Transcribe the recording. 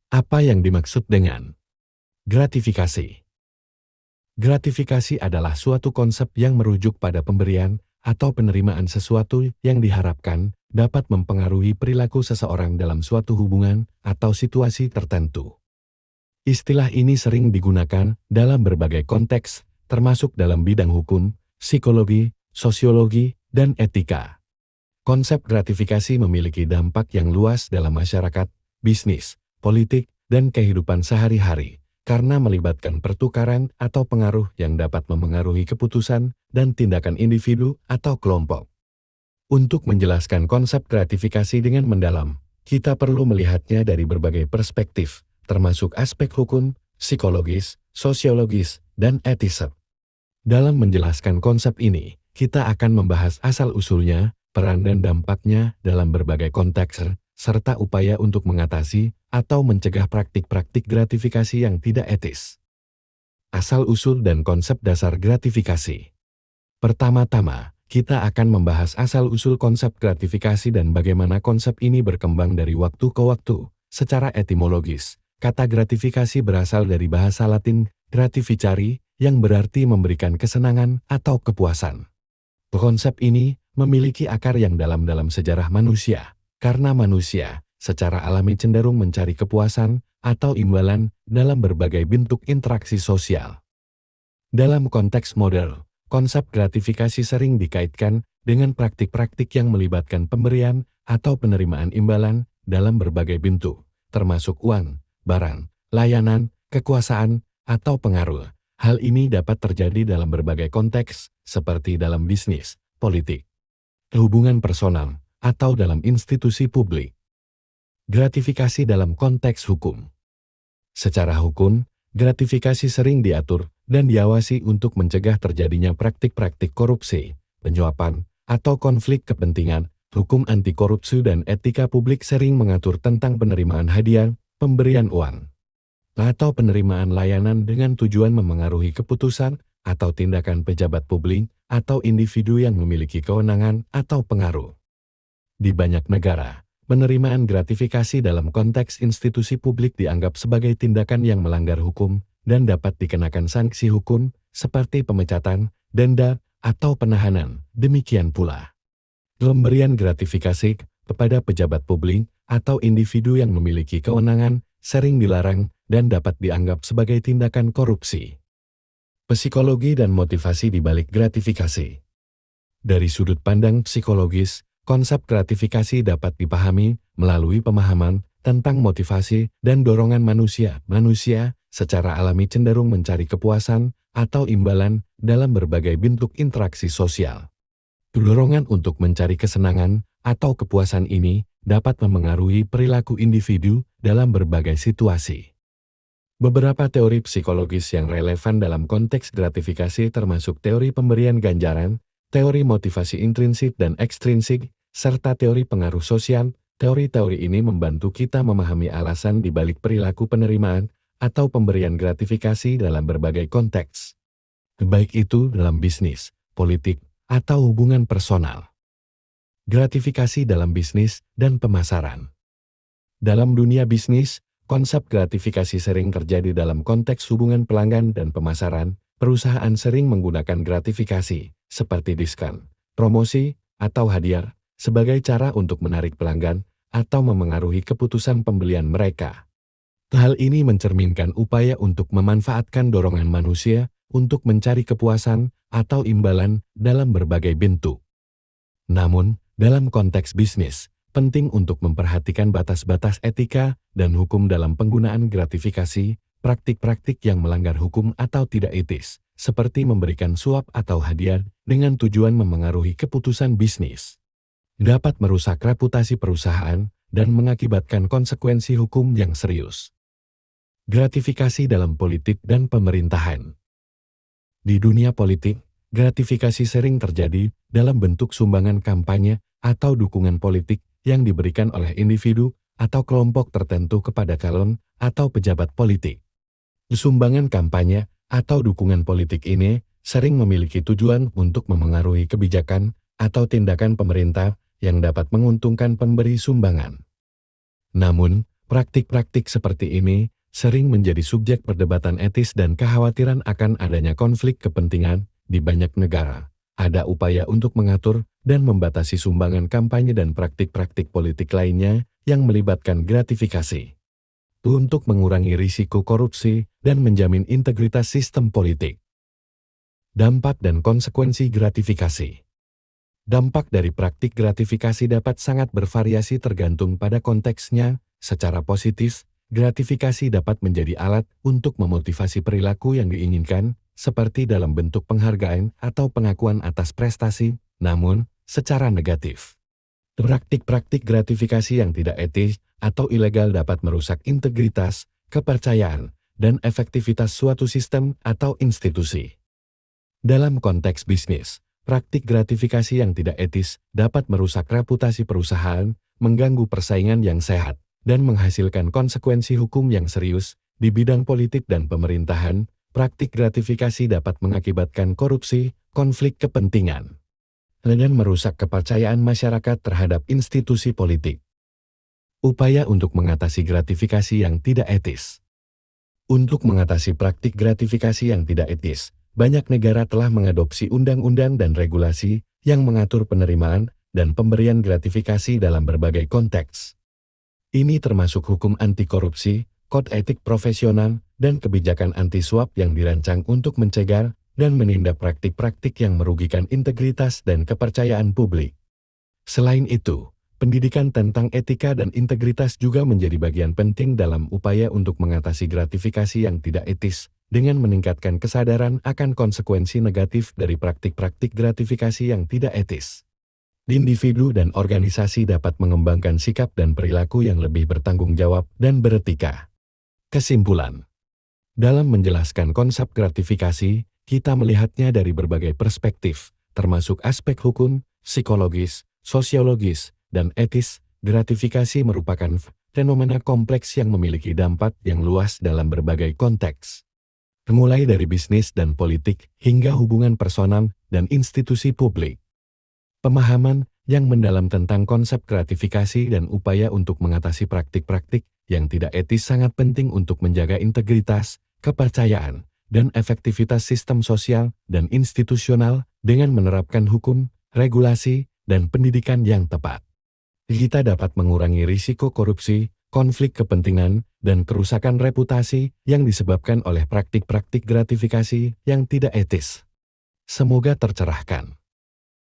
Apa yang dimaksud dengan gratifikasi? Gratifikasi adalah suatu konsep yang merujuk pada pemberian atau penerimaan sesuatu yang diharapkan dapat mempengaruhi perilaku seseorang dalam suatu hubungan atau situasi tertentu. Istilah ini sering digunakan dalam berbagai konteks, termasuk dalam bidang hukum, psikologi, sosiologi, dan etika. Konsep gratifikasi memiliki dampak yang luas dalam masyarakat, bisnis, politik, dan kehidupan sehari-hari, karena melibatkan pertukaran atau pengaruh yang dapat memengaruhi keputusan dan tindakan individu atau kelompok. Untuk menjelaskan konsep gratifikasi dengan mendalam, kita perlu melihatnya dari berbagai perspektif, termasuk aspek hukum, psikologis, sosiologis, dan etis. Dalam menjelaskan konsep ini, kita akan membahas asal-usulnya, peran dan dampaknya dalam berbagai konteks, serta upaya untuk mengatasi atau mencegah praktik-praktik gratifikasi yang tidak etis. Asal-usul dan konsep dasar gratifikasi. Pertama-tama, kita akan membahas asal-usul konsep gratifikasi dan bagaimana konsep ini berkembang dari waktu ke waktu. Secara etimologis, kata gratifikasi berasal dari bahasa Latin gratificari, yang berarti memberikan kesenangan atau kepuasan. Konsep ini memiliki akar yang dalam dalam sejarah manusia, karena manusia secara alami cenderung mencari kepuasan atau imbalan dalam berbagai bentuk interaksi sosial. Dalam konteks modern, konsep gratifikasi sering dikaitkan dengan praktik-praktik yang melibatkan pemberian atau penerimaan imbalan dalam berbagai bentuk, termasuk uang, barang, layanan, kekuasaan, atau pengaruh. Hal ini dapat terjadi dalam berbagai konteks, seperti dalam bisnis, politik, hubungan personal, atau dalam institusi publik. Gratifikasi dalam konteks hukum. Secara hukum, gratifikasi sering diatur dan diawasi untuk mencegah terjadinya praktik-praktik korupsi, penyuapan, atau konflik kepentingan. Hukum anti korupsi dan etika publik sering mengatur tentang penerimaan hadiah, pemberian uang, atau penerimaan layanan dengan tujuan memengaruhi keputusan atau tindakan pejabat publik atau individu yang memiliki kewenangan atau pengaruh. Di banyak negara, penerimaan gratifikasi dalam konteks institusi publik dianggap sebagai tindakan yang melanggar hukum dan dapat dikenakan sanksi hukum seperti pemecatan, denda, atau penahanan. Demikian pula, pemberian gratifikasi kepada pejabat publik atau individu yang memiliki kewenangan sering dilarang dan dapat dianggap sebagai tindakan korupsi. Psikologi dan motivasi di balik gratifikasi. Dari sudut pandang psikologis, konsep gratifikasi dapat dipahami melalui pemahaman tentang motivasi dan dorongan manusia. Manusia secara alami cenderung mencari kepuasan atau imbalan dalam berbagai bentuk interaksi sosial. Dorongan untuk mencari kesenangan atau kepuasan ini dapat memengaruhi perilaku individu dalam berbagai situasi. Beberapa teori psikologis yang relevan dalam konteks gratifikasi termasuk teori pemberian ganjaran, teori motivasi intrinsik dan ekstrinsik, serta teori pengaruh sosial. Teori-teori ini membantu kita memahami alasan di balik perilaku penerimaan atau pemberian gratifikasi dalam berbagai konteks, baik itu dalam bisnis, politik, atau hubungan personal. Gratifikasi dalam bisnis dan pemasaran. Dalam dunia bisnis, konsep gratifikasi sering terjadi dalam konteks hubungan pelanggan dan pemasaran. Perusahaan sering menggunakan gratifikasi, seperti diskon, promosi, atau hadiah, sebagai cara untuk menarik pelanggan atau memengaruhi keputusan pembelian mereka. Hal ini mencerminkan upaya untuk memanfaatkan dorongan manusia untuk mencari kepuasan atau imbalan dalam berbagai bentuk. Namun, dalam konteks bisnis, penting untuk memperhatikan batas-batas etika dan hukum dalam penggunaan gratifikasi. Praktik-praktik yang melanggar hukum atau tidak etis, seperti memberikan suap atau hadiah dengan tujuan memengaruhi keputusan bisnis, dapat merusak reputasi perusahaan dan mengakibatkan konsekuensi hukum yang serius. Gratifikasi dalam politik dan pemerintahan. Di dunia politik, gratifikasi sering terjadi dalam bentuk sumbangan kampanye atau dukungan politik yang diberikan oleh individu atau kelompok tertentu kepada calon atau pejabat politik. Sumbangan kampanye atau dukungan politik ini sering memiliki tujuan untuk memengaruhi kebijakan atau tindakan pemerintah yang dapat menguntungkan pemberi sumbangan. Namun, Praktik-praktik seperti ini sering menjadi subjek perdebatan etis dan kekhawatiran akan adanya konflik kepentingan di banyak negara. Ada upaya untuk mengatur dan membatasi sumbangan kampanye dan praktik-praktik politik lainnya yang melibatkan gratifikasi untuk mengurangi risiko korupsi dan menjamin integritas sistem politik. Dampak dan konsekuensi gratifikasi. Dampak dari praktik gratifikasi dapat sangat bervariasi tergantung pada konteksnya. Secara positif, gratifikasi dapat menjadi alat untuk memotivasi perilaku yang diinginkan, seperti dalam bentuk penghargaan atau pengakuan atas prestasi. Namun, secara negatif, praktik-praktik gratifikasi yang tidak etis atau ilegal dapat merusak integritas, kepercayaan, dan efektivitas suatu sistem atau institusi. Dalam konteks bisnis, praktik gratifikasi yang tidak etis dapat merusak reputasi perusahaan, mengganggu persaingan yang sehat, dan menghasilkan konsekuensi hukum yang serius. Di bidang politik dan pemerintahan, praktik gratifikasi dapat mengakibatkan korupsi, konflik kepentingan, dan merusak kepercayaan masyarakat terhadap institusi politik. Upaya untuk mengatasi gratifikasi yang tidak etis. Untuk mengatasi praktik gratifikasi yang tidak etis, banyak negara telah mengadopsi undang-undang dan regulasi yang mengatur penerimaan dan pemberian gratifikasi dalam berbagai konteks. Ini termasuk hukum anti korupsi, kode etik profesional, dan kebijakan anti-suap yang dirancang untuk mencegah dan menindak praktik-praktik yang merugikan integritas dan kepercayaan publik. Selain itu, pendidikan tentang etika dan integritas juga menjadi bagian penting dalam upaya untuk mengatasi gratifikasi yang tidak etis, dengan meningkatkan kesadaran akan konsekuensi negatif dari praktik-praktik gratifikasi yang tidak etis. Individu dan organisasi dapat mengembangkan sikap dan perilaku yang lebih bertanggung jawab dan beretika. Kesimpulan. Dalam menjelaskan konsep gratifikasi, kita melihatnya dari berbagai perspektif, termasuk aspek hukum, psikologis, sosiologis, dan etis. Gratifikasi merupakan fenomena kompleks yang memiliki dampak yang luas dalam berbagai konteks, mulai dari bisnis dan politik hingga hubungan personal dan institusi publik. Pemahaman yang mendalam tentang konsep gratifikasi dan upaya untuk mengatasi praktik-praktik yang tidak etis sangat penting untuk menjaga integritas, kepercayaan, dan efektivitas sistem sosial dan institusional dengan menerapkan hukum, regulasi, dan pendidikan yang tepat. Kita dapat mengurangi risiko korupsi, konflik kepentingan, dan kerusakan reputasi yang disebabkan oleh praktik-praktik gratifikasi yang tidak etis. Semoga tercerahkan.